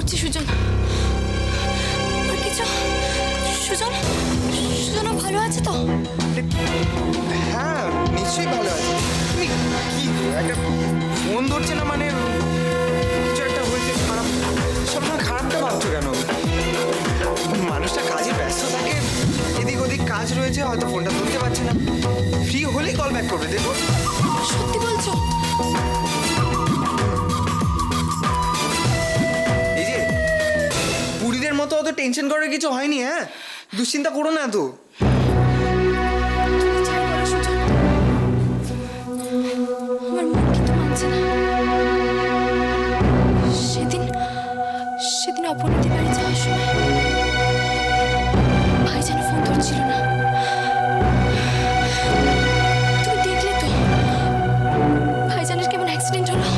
হচ্ছে সুজন? আর কিছু? সুজন, সুজন ভালো আছে তো? হ্যাঁ নিশ্চয়ই ভালো আছে। তুমি কি গো, একটা ফোন ধরছে না মানে কিছু একটা হয়েছে খারাপ? সবসময় খারাপটা ভাবছো কেন? মানুষটা কাজে ব্যস্ত থাকে, এদিক ওদিক কাজ রয়েছে, হয়তো ফোনটা তুলতে পারছে না। ফ্রি হলেই কল ব্যাক করবে, দেখো। সত্যি বলছো? এই যে বুড়িদের মতো অত টেনশন করার কিছু হয়নি। হ্যাঁ, দুশ্চিন্তা করো না তো। তুমি যাই বলো সুজন, আমার মন কিন্তু মানছে না। সেদিন সেদিন অপরাধী বাড়ি যাওয়ার সময় ভাই যেন ফোন ধরছিল না। তুমি দেখলে তো ভাইজানের কেমন অ্যাক্সিডেন্ট হলো?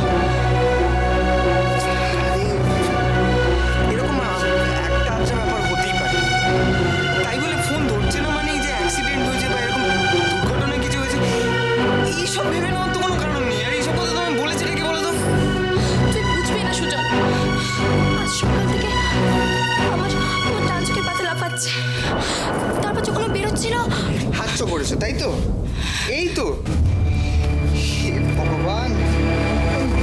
এরকম একটা আধটা ব্যাপার হতেই পারে। তাই বলে ফোন ধরছে না মানে যে অ্যাক্সিডেন্ট হয়েছে বা এরকম দুর্ঘটনা কিছু হয়েছে এইসব ভেবে নেওয়ার তো কোনো কারণ নেই। আর এইসব কথা তোমায় বলেছে নাকি বলো তো? তুই বুঝবি না সুজন, আজ সকাল থেকে আমার আমার ডান চোখের পাতা লাফাচ্ছে। তারপর যখন ও বেরোচ্ছিল, হাস্য করেছো তাই তো? এই তো হে ভগবান,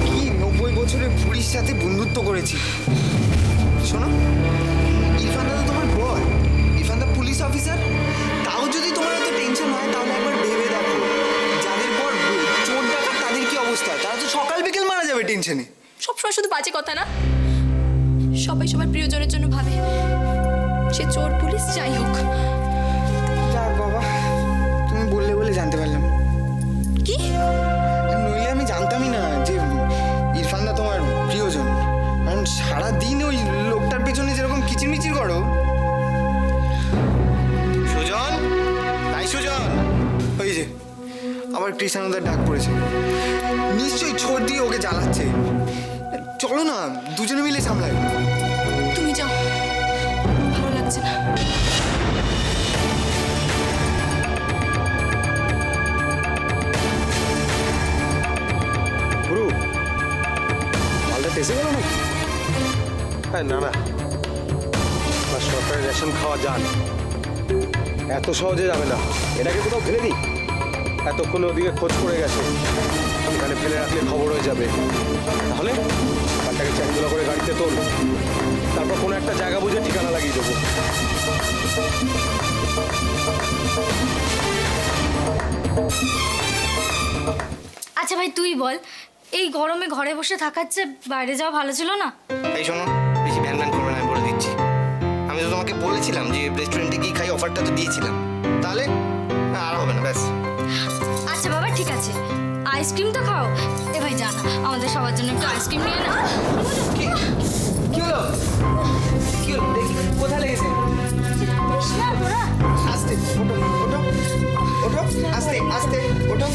কি 90 বছরের বুড়ির সাথে বন্ধুত্ব করেছি। শোনো, ইরফান দা তো তোমার বয়, ইরফান দা পুলিশ অফিসার। তাও যদি তোমার এত টেনশন হয় তাহলে একবার ভেবে দেখো যাদের পর চোর ডাকাত তাদের কি অবস্থা। তারা তো সকাল বিকেল মারা যাবে টেনশনে। সবসময় শুধু বাজে কথা না। সবাই সবার প্রিয়জনের জন্য ভাবে, সে চোর পুলিশ যাই হোক। যাক বাবা, তুমি বললে বলে জানতে পারলাম। কি? নইলে আমি জানতামই না যে ইরফান দা তোমার প্রিয়জন। কারণ সারাদিন ওই লোকটার পেছনে যেরকম কিচিরমিচির করো। সুজন, তাই সুজন, ওই যে আবার কৃষ্ণানন্দার ডাক পড়েছে। নিশ্চয়ই ছোট দিয়ে ওকে জ্বালাচ্ছে। চলো না, দুজনে মিলে সামলাই। তুমি যাও, ভালো লাগছে না। গুরু, মালটা এসে গেল নাকি? হ্যাঁ, না না, আর সরকারের রেশন খাওয়া যান, এত সহজে যাবে না। এটাকে কোথাও ফেলে দিই। এতক্ষণ ওদিকে খোঁজ পড়ে গেছে, এখানে ফেলে রাখলে খবর হয়ে যাবে। তাহলে তারটাকে চ্যাংদোলা করে গাড়িতে তোল, তারপর কোনো একটা জায়গা বুঝে ঠিকানা লাগিয়ে দেবো। আচ্ছা ভাই, তুই বল, এই গরমে ঘরে বসে থাকার চেয়ে বাইরে যাওয়া ভালো ছিল না? এই শোনো, বেশি ভ্যান ভ্যান করবে না, আমি বলে দিচ্ছি। আমি তো তোমাকে বলেছিলাম যে রেস্টুরেন্টে গিয়ে খাই, অফারটা তো দিয়েছিলাম। তাহলে না, আর হবে না, ব্যাস। আচ্ছা বাবা, ঠিক আছে, আইসক্রিম তো খাও। এ ভাই জানা, আমাদের সবার জন্য একটু আইসক্রিম নিয়ে না। কি হলো? কি হলো? দেখি কোথায় লেগেছে? না তোরা, আস্তে ওঠো, ওঠো, ওঠো, আস্তে আস্তে ওঠো।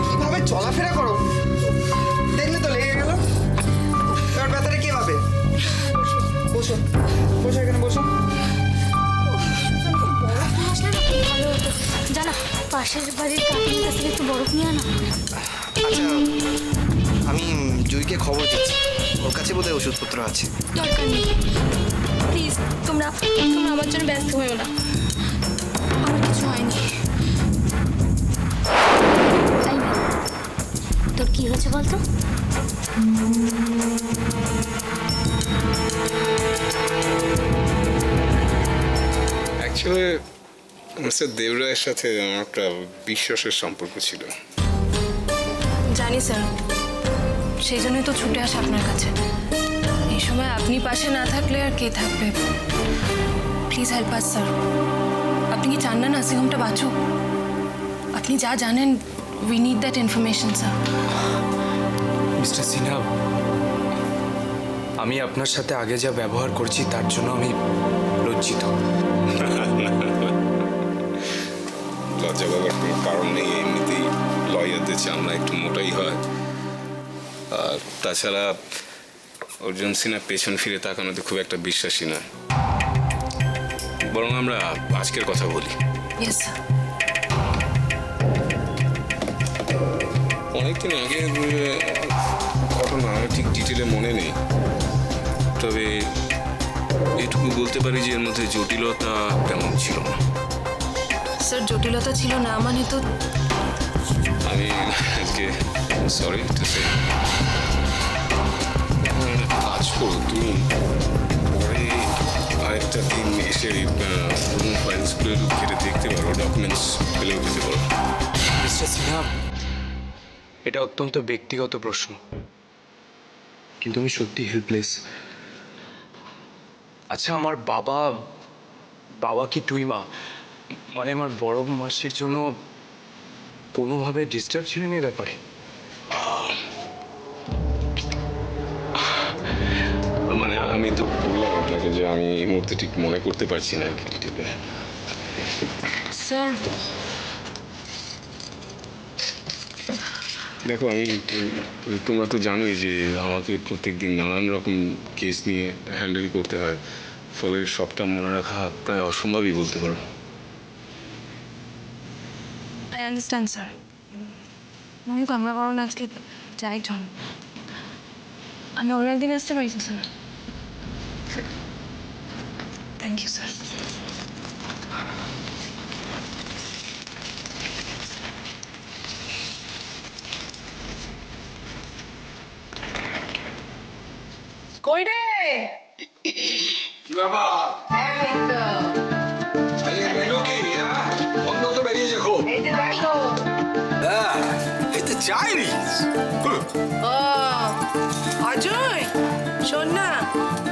কিভাবে চলাফেরা করো দেখলে তো লেগে গেল। এবার ব্যথাটা কে পাবে? বসো, বসো, এখানে বসো। আসলে না খুব ভালো হতো। জানা, পাশের বাড়ির কাকিমার কাছ থেকে একটু বরফ নিয়ে আনা। আচ্ছা, আমি জুইকে খবর দিচ্ছি, ওর কাছে বোধহয় ওষুধপত্র আছে। দরকার নেই, প্লিজ। তোমরা তোমরা আমার জন্য ব্যস্ত হয়েও না, আমার কিছু হয়নি। তাই না? তোর কি হয়েছে বলতো? অ্যাকচুয়ালি মিস্টার দেবরায়ের সাথে আমার একটা বিশ্বাসের সম্পর্ক ছিল। জানি স্যার, সেই জন্যই তো ছুটে আসে আপনার কাছে। এই সময় আপনি পাশে না থাকলে আর কে থাকবে? Please help us sir. আপনি কি চান না নার্সিং হোমটা বাঁচুক? আপনি যা জানেন, we need that information sir. Mister Sinha, আমি আপনার সাথে আগে যা ব্যবহার করছি তার জন্য আমি লজ্জিত। লজ্জা পাওয়ার কোনো কারণ নেই, এমনিতেই লয়ারদের চামড়া একটু মোটাই হয়। আর তাছাড়া অর্জুন সিনহা পেছন ফিরে তাকানোতে খুব একটা বিশ্বাসী না। বরং আমরা আজকের কথা বলি। Yes sir. অনেকদিন আগে ঘটনা ঠিক ডিটেলে মনে নেই, তবে এটুকু বলতে পারি যে এর মধ্যে জটিলতা তেমন ছিল না। স্যার জটিলতা ছিল না মানে তো আমি আজকে সরি টু সে কাজ করো তুমি, পরে আরেকটা দিন এসে পুরোনো ফাইলসগুলো একটু ঘেটে দেখতে পারো, ডকুমেন্টস ফেলেও দিতে পারো। মিস্টার সিনহা, এটা অত্যন্ত ব্যক্তিগত প্রশ্ন, কিন্তু আমি সত্যি হেল্পলেস। আচ্ছা, আমার বাবা কি টুইমা, মানে আমার বড় মাসির জন্য কোনোভাবে ডিস্টার্ব ছিলেন এই ব্যাপারে? মানে আমি তো বললাম আপনাকে যে আমি এই মুহূর্তে ঠিক মনে করতে পারছি না ডিটেলে। স্যার দেখো আমি তোমরা তো জানোই যে আমাকে প্রত্যেকদিন নানান রকম কেস নিয়ে হ্যান্ডেল করতে হয়, ফলে সবটা মনে রাখা প্রায় অসম্ভবই বলতে পারো। I understand sir. আমি কামনা করুন আজকে যাই চল, আমি অন্য একদিন আসতে পারি স্যার। Thank you sir. কই রে? এই যে দেখো। ও, অজয়, শোন না,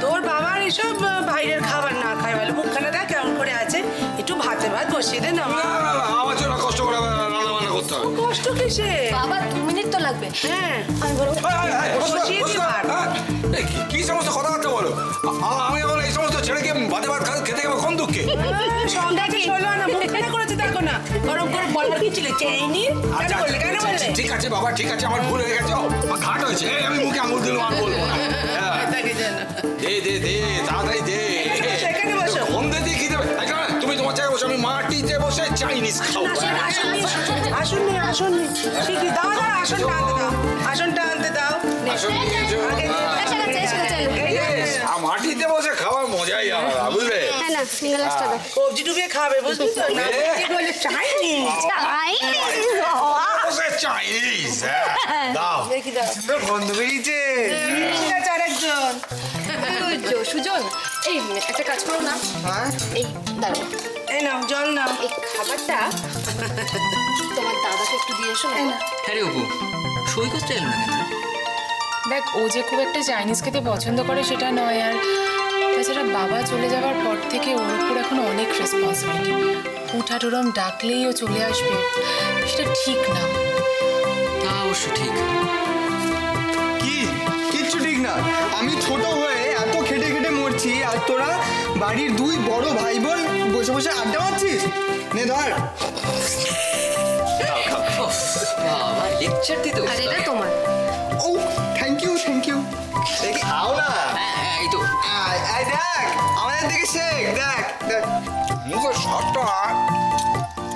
তোর বাবার এসব বাইরের খাবার না খায় বলে, মুখখানা দেখ কেমন করে আছে, একটু ভাতে ভাত বসিয়ে দে না মা। কষ্ট কিসে? বাবা 2 মিনিট তো লাগবে। হ্যাঁ, বসিয়ে দি ভাত। কি সমস্ত কথাবার্তা বলো? আমি এখন এই সমস্ত ছেলেকে ভাতে ভাত খেতে গেলে কোন দুঃখে? সন্ধ্যাকে শোনো না, মুখখানা করেছে দেখো না, গরম করে বলবার কি ছিল? চেইনি কেন বললে, কেন বললে? ঠিক আছে বাবা, ঠিক আছে, আমার ভুল হয়ে গেছে, ঘাট হয়েছে, আমি মুখে আঙুল দিলাম আর বলবো না। তাকে জানো। দে দে দে, তাড়াতাড়ি দে। সেখানে বসো। কোন দিকে কি দেবে? তুমি তোমার জায়গায় বসো, আমি মাটিতে বসে চাইনিজ খাও। আসুন ঠিকই দাও, আসনটা আনতে দাও, আসনটা আনতে দাও। আসন দিয়েছো? আগে দিয়ে দাও। এসে গেছে, এসে গেছে। এই যে, মাটিতে বসে খাওয়ার মজাই আলাদা, বুঝলে? হ্যাঁ না, সিঙ্গেলাসটা দাও। কবজি ডুবিয়ে খাবে, বুঝলি তো? না কি বলে চাইনি। বসে চাইনিজ, দাও। দেখি দাও। বন্ধ বেরিয়েছে। ঠিক আছে, আরেকজন। সুজন, এই একটা কাজ করো না, হ্যাঁ এই দাঁড়াও, এই নাও, জল নাও। এই খাবারটা তোমার দাদাকে একটু দিয়ে এসো না। হ্যাঁ রে অপু, সই করতে এলো না কেন রে? দেখ, ও যে খুব একটা চাইনিজ খেতে পছন্দ করে সেটা নয়, আর তাছাড়া বাবা চলে যাওয়ার পর থেকে ওর উপর এখন অনেক রেসপন্সিবিলিটি। উঠাটোরম ডাকলেই ও চলে আসবে, সেটা ঠিক না। তা অবশ্য ঠিক। কি কিচ্ছু ঠিক না। আমি ছোট হয়ে এত খেটে খেটে মরছি, আর তোরা বাড়ির দুই বড় ভাই বোন বসে বসে আড্ডা মারছিস। নে ধর। উফ, বাবা লেকচার দিতে আর এটা তোমার। ও থ্যাংক ইউ থ্যাংক ইউ। দেখি খাও না। হ্যাঁ, এই তো। আয় দেখ, আমাদের দিকে শেখ, দেখ দেখ। মুখের স্বাদটা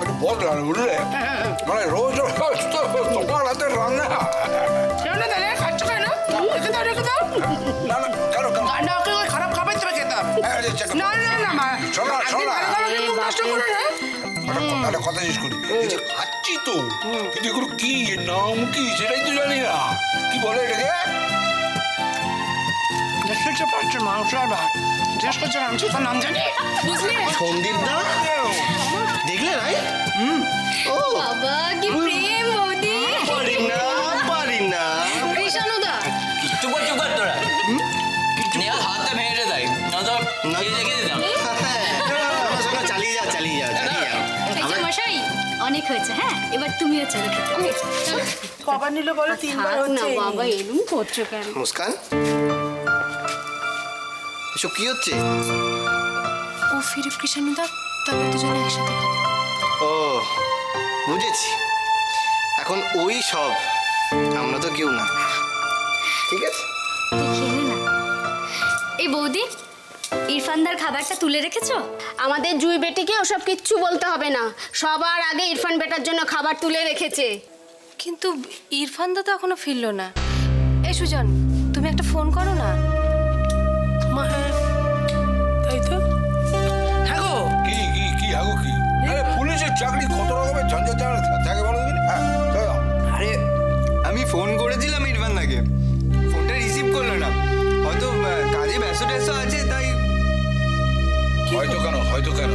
একটু বদলানো, বুঝলে? মানে রোজ রোজ তো তোমার হাতের রান্না। কেন না তাহলে খাচ্ছ কেন? রেখে দাও, রেখে দাও। না না, কেন কেন? না, ওকে ওই খারাপ খাবার তুমি খেতে হবে। না মা, শোনো, একদিন শোনো। ভালো খাবার খেয়ে মুখ নষ্ট করো না। একটা কথা জিজ্ঞেস করি, এই যে খাচ্ছি তো, কিন্তু এগুলো কি, এর নাম কি সেটাই তো জানি না। কি বলে এটাকে? দেখতে পাচ্ছ মাংস আর ভাত, জিজ্ঞেস করছো আমি তো নাম জানি। বুঝলি? সন্দীপ দা দেখলে ভাই? ও বাবা কি প্রেম বৌদি। পারি না পারি না। কৃষ্ণদা, চুপ কর, চুপ কর তোরা। নেহাল হাতটা ভেঙে দেয়, না তো রেখে দিতাম। শোনো, চালিয়ে যাও চালিয়ে যাও চালিয়ে যাও। এই যে মশাই, অনেক হয়েছে, হ্যাঁ এবার তুমিও চলো খেতে। কবার নিল বলো? 3 বার থাক না হচ্ছে। বাবা, এরম করছো কেন? মুস্কান, এসব কি হচ্ছে? ও ফিরে কৃষ্ণদা, তবে দুজনে একসাথে খাবো। ও বুঝেছি, এখন ওই সব, আমরা তো কেউ না। ঠিক আছে, তুই খেলে না। এই বৌদি, ইরফানদার খাবারটা তুলে রেখেছো? আমাদের জুই বেটিকে ওসব কিচ্ছু বলতে হবে না, সবার আগে ইরফান বেটার জন্য খাবার তুলে রেখেছে। কিন্তু ইরফানদা তো এখনো ফিরলো না। এই সুজন, তুমি একটা ফোন করো না। মা, এই ব্যস্ত আছে তাই। হয়তো কেন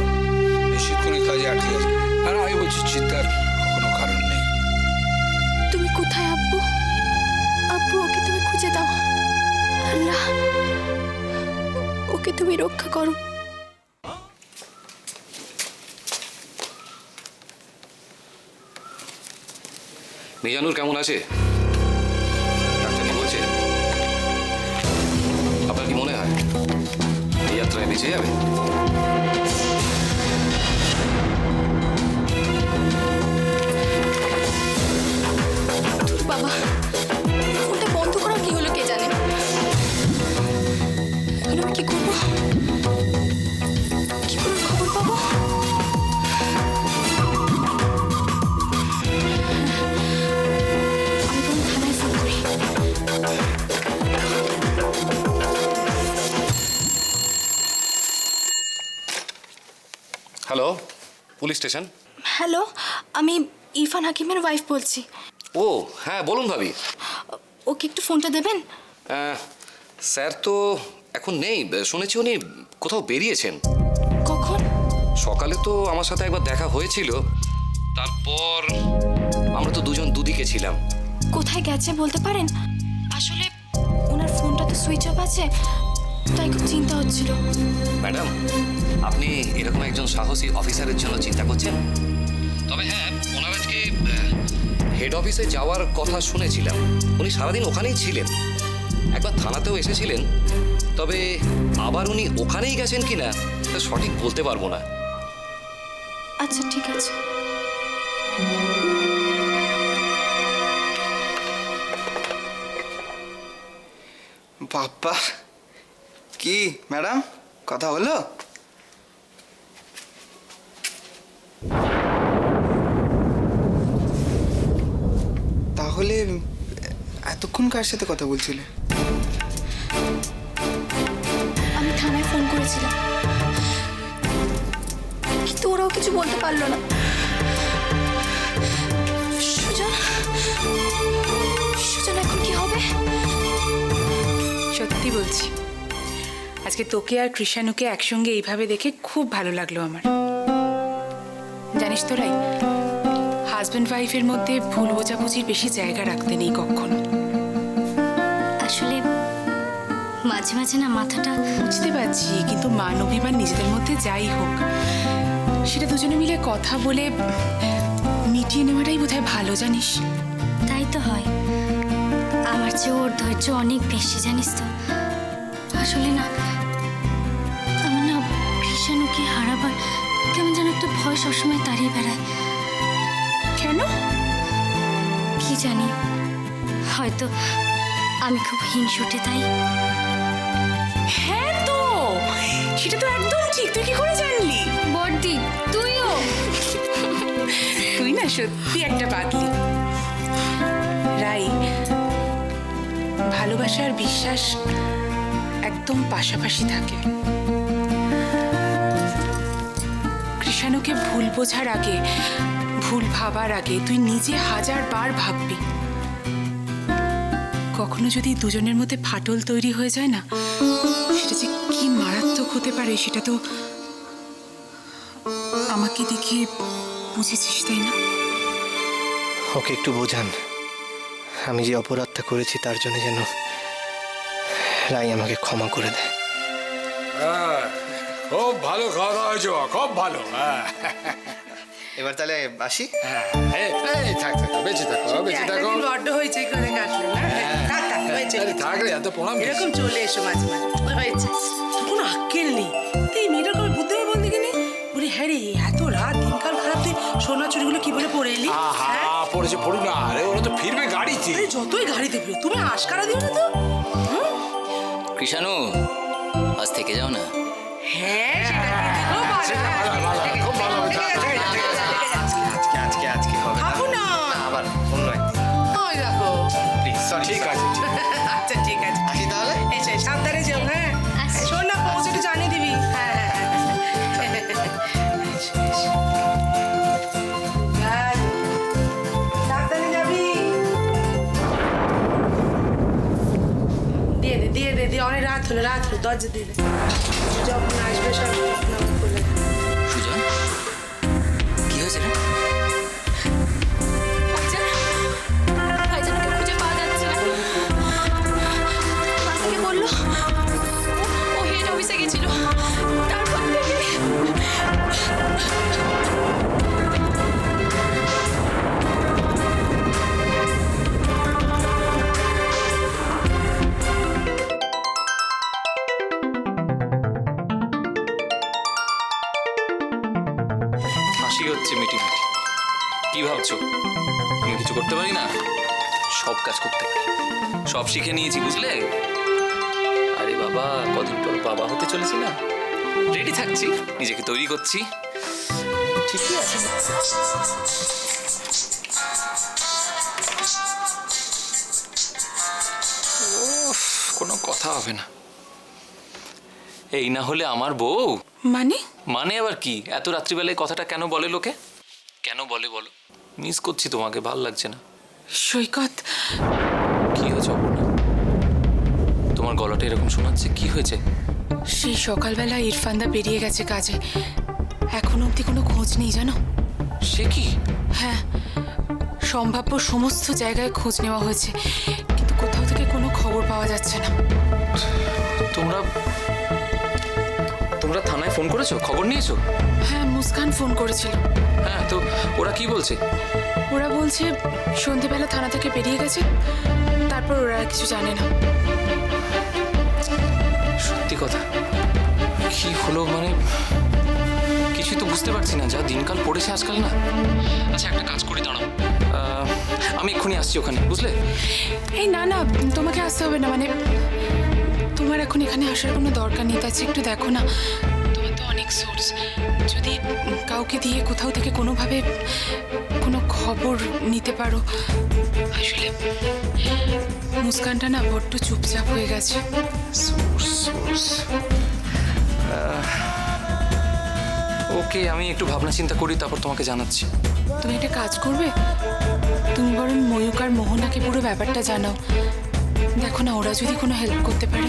বেশিক্ষণই কাজে আটকে আছে। আর আমি বলছি চিন্তার কোনো কারণ নেই। তুমি কোথায় আব্বু? আব্বু, ওকে তুমি খুঁজে দাও। আল্লাহ, ওকে তুমি রক্ষা করো। মিজানুর কেমন আছে? ডাক্তার কি বলছে? আপনার কি মনে হয় এই যাত্রায় বেঁচে যাবে? বাবা, ফোনটা বন্ধ করা কি হলো কে জানে। এখন আমি কি করবো? কি করে খবর পাবো? আমি বরং থানায় ফোন করি। Hello, police station. হ্যালো, আমি ইরফান হাকিমের ওয়াইফ বলছি। ও হ্যাঁ, বলুন ভাবি। ওকে একটু ফোনটা দেবেন? স্যার তো এখন নেই, শুনেছি উনি কোথাও বেরিয়েছেন। কখন? সকালে তো আমার সাথে একবার দেখা হয়েছিল, তারপর আমরা তো দুজন দুদিকে ছিলাম। কোথায় গেছে বলতে পারেন? আসলে ওনার ফোনটা তো সুইচ অফ আছে, তাই খুব চিন্তা হচ্ছিল। ম্যাডাম, আপনি এরকম একজন সাহসী অফিসারের জন্য চিন্তা করছেন? তবে হ্যাঁ, ওনার আজকে হেড অফিসে যাওয়ার কথা শুনেছিলাম। উনি সারাদিন ওখানেই ছিলেন, একবার থানাতেও এসেছিলেন। তবে আবার উনি ওখানেই গেছেন কিনা তা সঠিক বলতে পারবো না। আচ্ছা, ঠিক আছে। বাপ্পা, কি ম্যাডাম কথা হলো? তাহলে এতক্ষণ কার সাথে কথা বলছিলে? আমি থানায় ফোন করেছিলাম, কিন্তু ওরাও কিছু বলতে পারলো না। সুজন, সুজন এখন কি হবে? সত্যি বলছি, আজকে তোকে আর কৃষাণুকে একসঙ্গে এইভাবে দেখে খুব ভালো লাগলো আমার। জানিস তো রাই, হাজব্যান্ড ওয়াইফের মধ্যে ভুল বোঝাবুঝির বেশি জায়গা রাখতে নেই কখনো। আসলে মাঝে মাঝে না মাথাটা। বুঝতে পারছি, কিন্তু মান অভিমান নিজেদের মধ্যে যাই হোক, সেটা দুজনে মিলে কথা বলে মিটিয়ে নেওয়াটাই বোধহয় ভালো, জানিস। তাই তো হয়, আমার চেয়ে ওর ধৈর্য অনেক বেশি, জানিস তো। আসলে না, আমার না কৃষাণুকে হারাবার কেমন যেন একটা ভয় সবসময় তাড়িয়ে বেড়ায়। কেন কি জানি, হয়তো আমি খুব হিংসুটে, তাই। হ্যাঁ তো, সেটা তো একদম ঠিক। তুই কি করে জানলি? বড়দি, তুইও। তুই না সত্যি একটা পাগলি রাই। ভালোবাসা আর বিশ্বাস একদম পাশাপাশি থাকে। কৃষাণুকে ভুল বোঝার আগে, ভুল ভাবার আগে তুই নিজে 1000 বার ভাববি। কখনো যদি দুজনের মধ্যে ফাটল তৈরি হয়ে যায় না, সেটা যে কি মারাত্মক হতে পারে সেটা তো আমাকে দেখে বুঝেছিস, তাই না? ওকে একটু বোঝান, আমি যে অপরাধটা করেছি তার জন্য যেন রাই আমাকে ক্ষমা করে দেয়। খুব ভালো খাওয়া দাওয়া হয়েছে, খুব ভালো। এবার তাহলে আসি। থাক বেঁচে থাকো, বেঁচে থাকো। বড্ড হয়েছে করে কাটলো না। থাক, থাক, হয়েছে। থাক রে, এত প্রণাম। এরকম চলে এসো মাঝে মাঝে, হয়েছে। কোনো আক্কেল নেই, তুই মেয়েটার কবে বুদ্ধি হবে বলতে গেলে। বলি হ্যাঁ রে, এত রাত, দিনকাল খারাপ, তুই সোনা চুরিগুলো কি বলে পরে এলি? পড়েছে পড়ুক না, আরে ওরা তো ফিরবে গাড়িতে। যতই গাড়ি দেবে, তুমি আশকারা দিও না তো। কৃষাণু, আজ থেকে যাও না। হ্যাঁ, সেটা কিন্তু খুব ভালো। আজকে হবে না। খাবো না। আবার অন্য একদিন। ওই দেখো। Please, sorry. ঠিক আছে, আচ্ছা, ঠিক আছে। আসি তাহলে। এসে সাবধানে যেও। হ্যাঁ, আচ্ছা। শোন না, পৌঁছাতে জানিয়ে দিবি। হ্যাঁ, হ্যাঁ, হ্যাঁ। সাবধানে যাবি। দিয়ে দে, অনেক রাত তাহলে রাত্রে দরজা দিলে যখন আসবে সব তখন আমাকে বলে দেবে। সুজন কি হয়েছে রে? ভাইজানকে খুঁজে পাওয়া যাচ্ছে না। বাবাকে বললো ও হেড অফিসে গেছিল, তারপর থেকে হাসি হচ্ছে মিটি মিটি। কি ভাবছো আমি কিছু করতে পারি না? সব কাজ করতে পারি, সব শিখে নিয়েছি বুঝলে। আরে বাবা, কদিন পর বাবা হতে চলেছি না, রেডি থাকছি, নিজেকে তৈরি করছি। ঠিকই আছে। উফ, কোনো কথা হবে না। এই না হলে আমার বউ। মানে মানে আবার কি? এত রাত্রিবেলায় কথাটা কেন বলে লোকে? কেন বলে বলো? মিস করছি তোমাকে, ভাল লাগছে না। সৈকত, কি হয়েছে অপর্ণা? তোমার গলাটা এরকম শোনাচ্ছে, কি হয়েছে? সেই সকালবেলা ইরফানদা বেরিয়ে গেছে কাজে, এখনো অবধি কোনো খোঁজ নেই জানো। সে কি? হ্যাঁ, সম্ভাব্য সমস্ত জায়গায় খোঁজ নেওয়া হয়েছে, কিন্তু কোথাও থেকে কোনো খবর পাওয়া যাচ্ছে না। তোমরা তোমরা থানায় ফোন করেছো, খবর নিয়েছো? হ্যাঁ, মুস্কান ফোন করেছিল। হ্যাঁ, তো ওরা কি বলছে? ওরা বলছে সন্ধেবেলা থানা থেকে বেরিয়ে গেছে, তারপর ওরা আর কিছু জানে না। সত্যি কথা? কি হলো মানে? কিছুই তো বুঝতে পারছি না, যা দিনকাল পড়েছে আজকাল না। আচ্ছা, একটা কাজ করি, দাঁড়াও, আমি এক্ষুনি আসছি ওখানে, বুঝলে? এই না না, তোমাকে আসতে হবে না, মানে তোমার এখন এখানে আসার কোনো দরকার নেই। তাই একটু দেখো না, তোমার তো অনেক সোর্স, যদি কাউকে দিয়ে কোথাও থেকে কোনোভাবে কোনো খবর নিতে পারো। আসলে মুস্কানটা না বড্ড চুপচাপ হয়ে গেছে। ওকে, আমি একটু ভাবনা চিন্তা করি, তারপর তোমাকে জানাচ্ছি। তুমি একটা কাজ করবে, তুমি বরং ময়ূক আর মোহনাকে পুরো ব্যাপারটা জানাও। দেখো না, ওরা যদি কোনো হেল্প করতে পারে।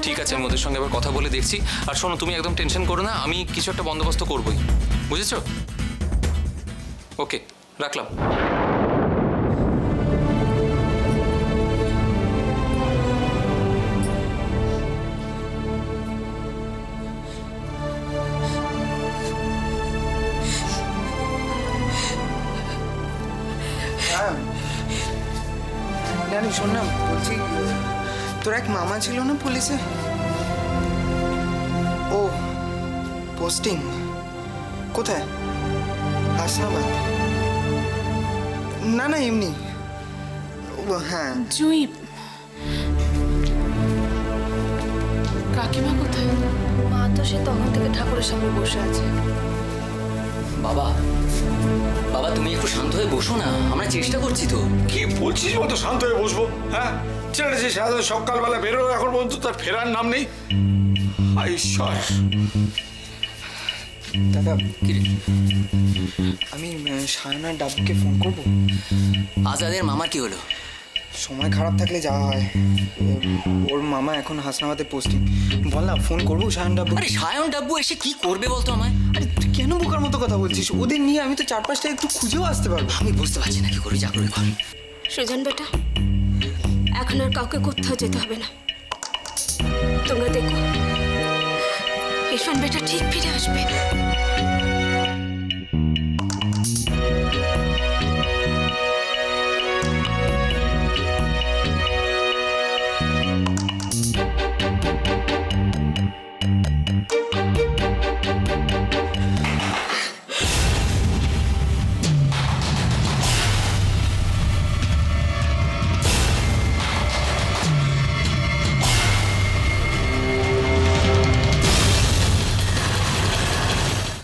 ঠিক আছে, আমি ওদের সঙ্গে আবার কথা বলে দেখছি। আর শোনো, তুমি একদম টেনশন করো না, আমি কিছু একটা বন্দোবস্ত করবই, বুঝেছো? ওকে, রাখলাম। জানি, শোন না, বলছি তোর এক মামা ছিল না পুলিশে? ও পোস্টিং কোথায়? হাসনাবাদ? না না, এমনি। হ্যাঁ, জুই, কাকিমা কোথায়? মা তো সে তখন থেকে ঠাকুরের সামনে বসে আছে। বাবা, বাবা তুমি একটু শান্ত হয়ে বসো না, আমরা চেষ্টা করছি তো। কি বলছিস মতো শান্ত হয়ে বসবো? হ্যাঁ, ছেলেটা যে সারা সকালবেলা বেরোলো, এখন পর্যন্ত তার ফেরার নাম নেই। হায় ঈশ্বর! দাদা, কি রে? আমি সায়নার ডাবুকে ফোন করবো। আজাদের মামার কি হলো? সময় খারাপ থাকলে যাওয়া হয়। ওর মামা এখন হাসনাবাদে পোস্টিং। বল না, ফোন করবো সায়ন ডাব্বু। আরে সায়ন ডাব্বু এসে কি করবে বলতো আমায়? আরে তুই কেন বোকার মতো কথা বলছিস? ওদের নিয়ে আমি তো চারপাশটা একটু খুঁজেও আসতে পারবো। আমি বুঝতে পারছি না কি করি, যা করে কর। সুজন বেটা, এখন আর কাউকে কোথাও যেতে হবে না। তোমরা দেখো, ইরফান বেটা ঠিক ফিরে আসবে।